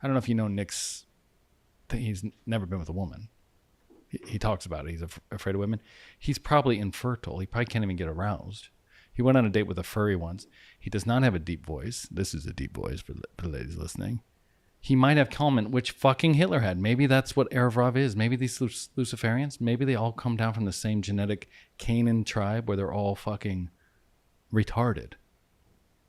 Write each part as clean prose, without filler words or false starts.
I don't know if you know Nick's. He's never been with a woman. He talks about it. He's afraid of women. He's probably infertile. He probably can't even get aroused. He went on a date with a furry once. He does not have a deep voice. This is a deep voice for the ladies listening. He might have Kalman, which fucking Hitler had. Maybe that's what Erevrov is. Maybe these Luciferians, maybe they all come down from the same genetic Canaan tribe where they're all fucking retarded.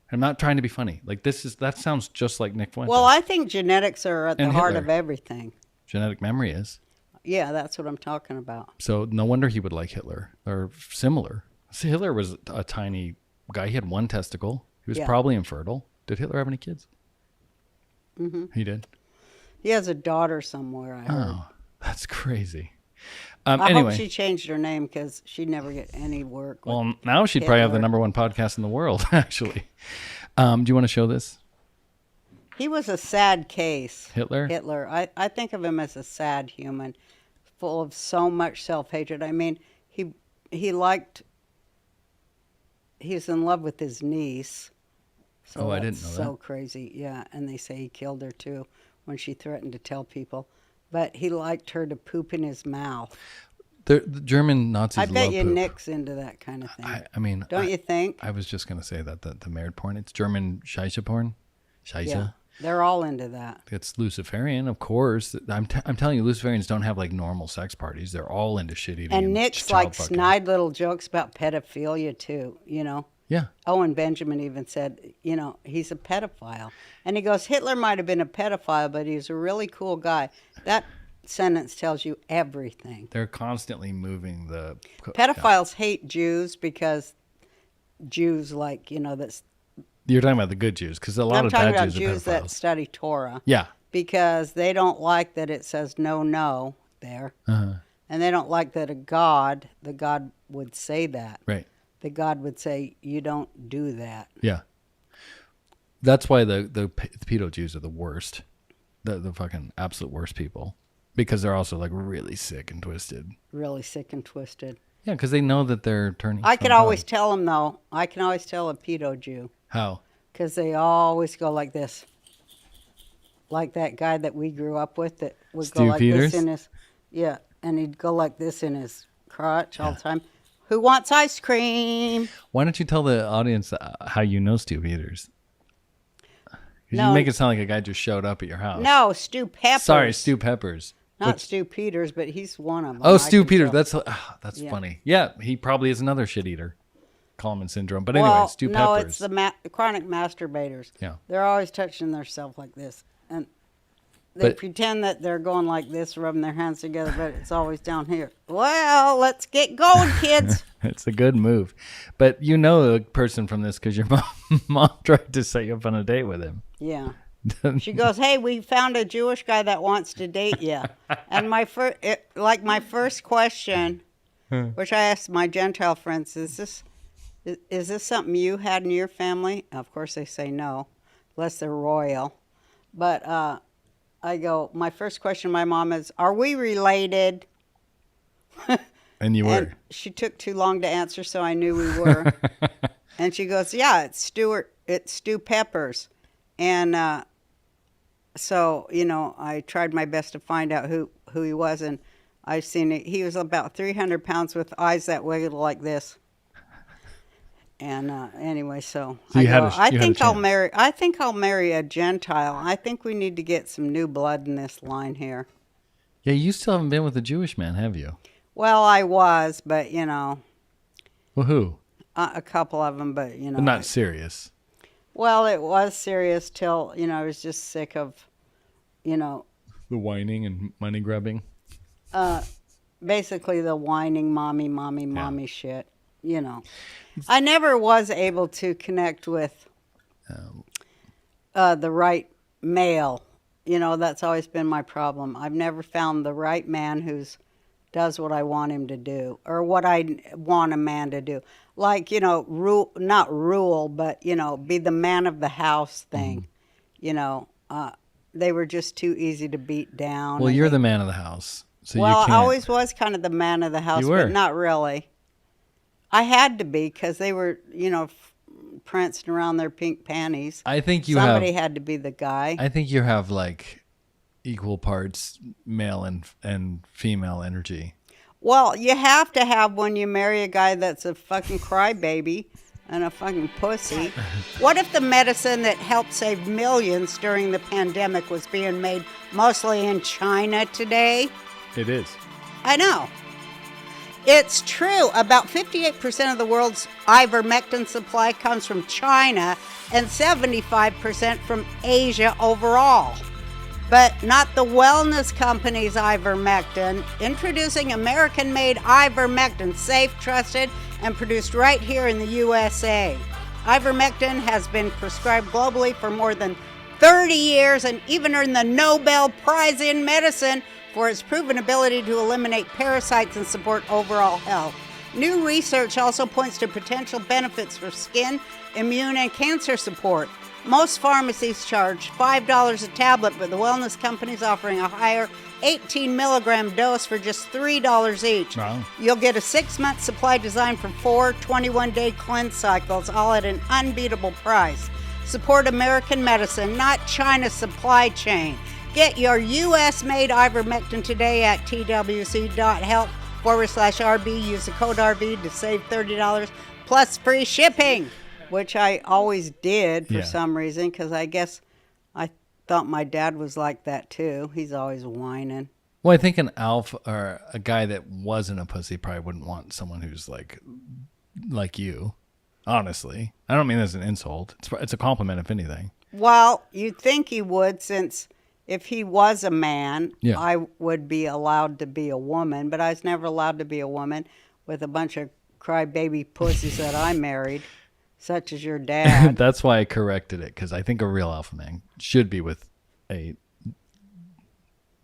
I'm not trying to be funny. Like that sounds just like Nick Fuentes. Well, I think genetics are at the heart of everything. Genetic memory is. Yeah, that's what I'm talking about. So no wonder he would like Hitler or similar. See, Hitler was a tiny guy. He had one testicle. He was probably infertile. Did Hitler have any kids? Mm-hmm. He did. He has a daughter somewhere, I heard. Oh, that's crazy. I hope she changed her name because she'd never get any work. Well, now she'd probably have the #1 podcast in the world, actually. Do you want to show this? He was a sad case. Hitler? Hitler. I think of him as a sad human, full of so much self-hatred. I mean, he was in love with his niece. So I didn't know that. So crazy, yeah. And they say he killed her too when she threatened to tell people. But he liked her to poop in his mouth. The German Nazis love I bet you poop. Nick's into that kind of thing. I mean, don't you think? I was just going to say that the married porn. It's German Scheisse porn. Scheisse. Yeah, they're all into that. It's Luciferian, of course. I'm telling you, Luciferians don't have like normal sex parties. They're all into shit eating. And Nick's like snide little jokes about pedophilia too, you know? Yeah. Owen Benjamin even said, you know, he's a pedophile. And he goes, Hitler might have been a pedophile, but he's a really cool guy. That sentence tells you everything. They're constantly moving the... Pedophiles hate Jews because Jews like, you know, that's... You're talking about the good Jews, because a lot of bad Jews are pedophiles. I'm talking about Jews that study Torah. Yeah. Because they don't like that it says no there. Uh-huh. And they don't like that the God would say that. Right. The God would say, you don't do that. Yeah. That's why the pedo Jews are the worst. The fucking absolute worst people. Because they're also like really sick and twisted. Really sick and twisted. Yeah, because they know that they're turning. I can always tell them, though. I can always tell a pedo Jew. How? Because they always go like this. Like that guy that we grew up with that would Stu go like Peters? this in his... Yeah, and he'd go like this in his crotch all the time. Who wants ice cream? Why don't you tell the audience how you know Stu Peters? No. You make it sound like a guy just showed up at your house. No, Stu Peppers. Sorry, Stu Peppers. Not Stu Peters, but he's one of them. Oh, Stu Peters. That's funny. Yeah, he probably is another shit eater. Kallman syndrome. But anyway, Stu Peppers. No, it's the chronic masturbators. Yeah. They're always touching themselves like this. And they pretend that they're going like this, rubbing their hands together, but it's always down here. Well, let's get going, kids. It's a good move. But you know a person from this because your mom tried to set you up on a date with him. Yeah. She goes, hey, we found a Jewish guy that wants to date you. And my first question, which I asked my Gentile friends, is this something you had in your family? Of course they say no, unless they're royal. But I go, my first question to my mom is, are we related? And you were. And she took too long to answer, so I knew we were. And she goes, yeah, it's Stu Peppers. And so, you know, I tried my best to find out who he was, and I've seen it. He was about 300 pounds with eyes that wiggled like this. And anyway, I think I'll marry a Gentile. I think we need to get some new blood in this line here. Yeah, you still haven't been with a Jewish man, have you? Well, I was, but you know. Well, who? A couple of them, but you know. But not serious. Well, it was serious till, you know, I was just sick of, you know. The whining and money grubbing? Basically the whining mommy shit, you know. I never was able to connect with the right male. You know, that's always been my problem. I've never found the right man who's does what I want him to do or what I want a man to do. Like, you know, not rule, but, you know, be the man of the house thing. You know, they were just too easy to beat down. Well, you're the man of the house. So well, you can't. I always was kind of the man of the house, but not really. I had to be because they were, you know, prancing around their pink panties. I think somebody had to be the guy. I think you have like equal parts male and female energy. Well, you have to have when you marry a guy that's a fucking crybaby and a fucking pussy. What if the medicine that helped save millions during the pandemic was being made mostly in China today? It is. I know. It's true. About 58% of the world's ivermectin supply comes from China and 75% from Asia overall. But not the wellness company's ivermectin. Introducing American-made ivermectin, safe, trusted, and produced right here in the USA. Ivermectin has been prescribed globally for more than 30 years and even earned the Nobel Prize in Medicine for its proven ability to eliminate parasites and support overall health. New research also points to potential benefits for skin, immune, and cancer support. Most pharmacies charge $5 a tablet, but the wellness company is offering a higher 18 milligram dose for just $3 each. Wow. You'll get a 6-month supply designed for 4 21-day cleanse cycles, all at an unbeatable price. Support American medicine, not China's supply chain. Get your U.S.-made ivermectin today at twc.health/RB. Use the code RB to save $30 plus free shipping, which I always did for some reason, because I guess I thought my dad was like that too. He's always whining. Well, I think an alpha or a guy that wasn't a pussy probably wouldn't want someone who's like you. Honestly, I don't mean that as an insult. It's a compliment, if anything. Well, you'd think he would, since if he was a man, I would be allowed to be a woman, but I was never allowed to be a woman with a bunch of crybaby pussies that I married, such as your dad. That's why I corrected it, because I think a real alpha man should be with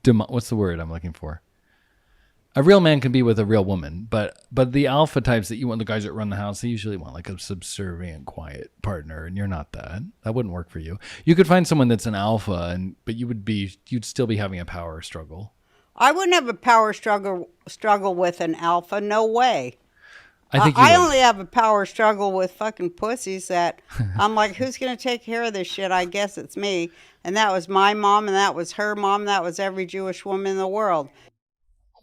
what's the word I'm looking for? A real man can be with a real woman, but the alpha types that you want, the guys that run the house, they usually want like a subservient, quiet partner, and you're not that. That wouldn't work for you. You could find someone that's an alpha, but you'd still be having a power struggle. I wouldn't have a power struggle with an alpha. No way. I think I only have a power struggle with fucking pussies that I'm like, who's going to take care of this shit? I guess it's me. And that was my mom, and that was her mom. That was every Jewish woman in the world.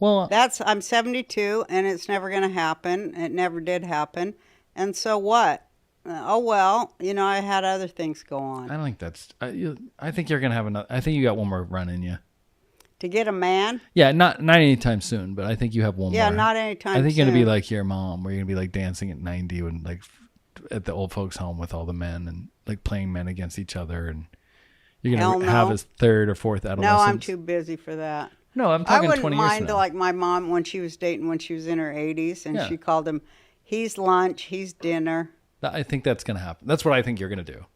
Well, I'm 72, and it's never going to happen. It never did happen. And so what? Oh, well, I had other things go on. I don't think that's... I think you're going to have another... I think you got one more run in you. To get a man? Yeah, not anytime soon, but I think you have one more. Yeah, not anytime soon. I think you're going to be like your mom, where you're going to be like dancing at 90 and like at the old folks' home with all the men and like playing men against each other. And you're going to have a third or fourth adolescence. No, I'm too busy for that. No, I'm talking 20 years I wouldn't mind now. like my mom when she was dating when she was in her 80s, and she called him, he's lunch, he's dinner. I think that's going to happen. That's what I think you're going to do.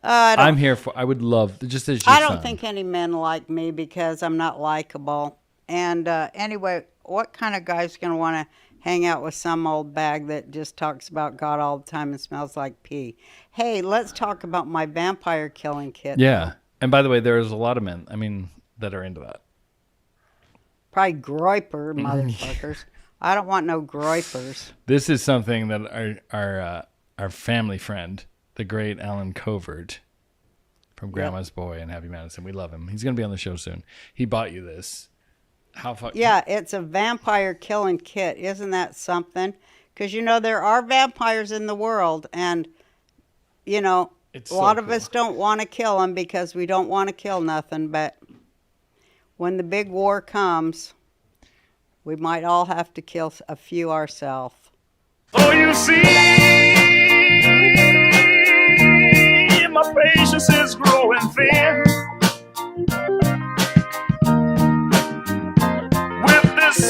I'm here for, I would love, just as your I don't son. think any men like me because I'm not likable. And anyway, what kind of guy's going to want to hang out with some old bag that just talks about God all the time and smells like pee? Hey, let's talk about my vampire killing kit. Yeah. And by the way, there's a lot of men, that are into that. Probably groiper motherfuckers. I don't want no groipers. This is something that our family friend, the great Alan Covert from Grandma's Boy and Happy Madison, we love him. He's going to be on the show soon. He bought you this. Yeah, it's a vampire killing kit. Isn't that something? Because, there are vampires in the world, and, a lot of us don't want to kill them because we don't want to kill nothing, but when the big war comes, we might all have to kill a few ourselves. Oh, you see, my patience is growing thin. With this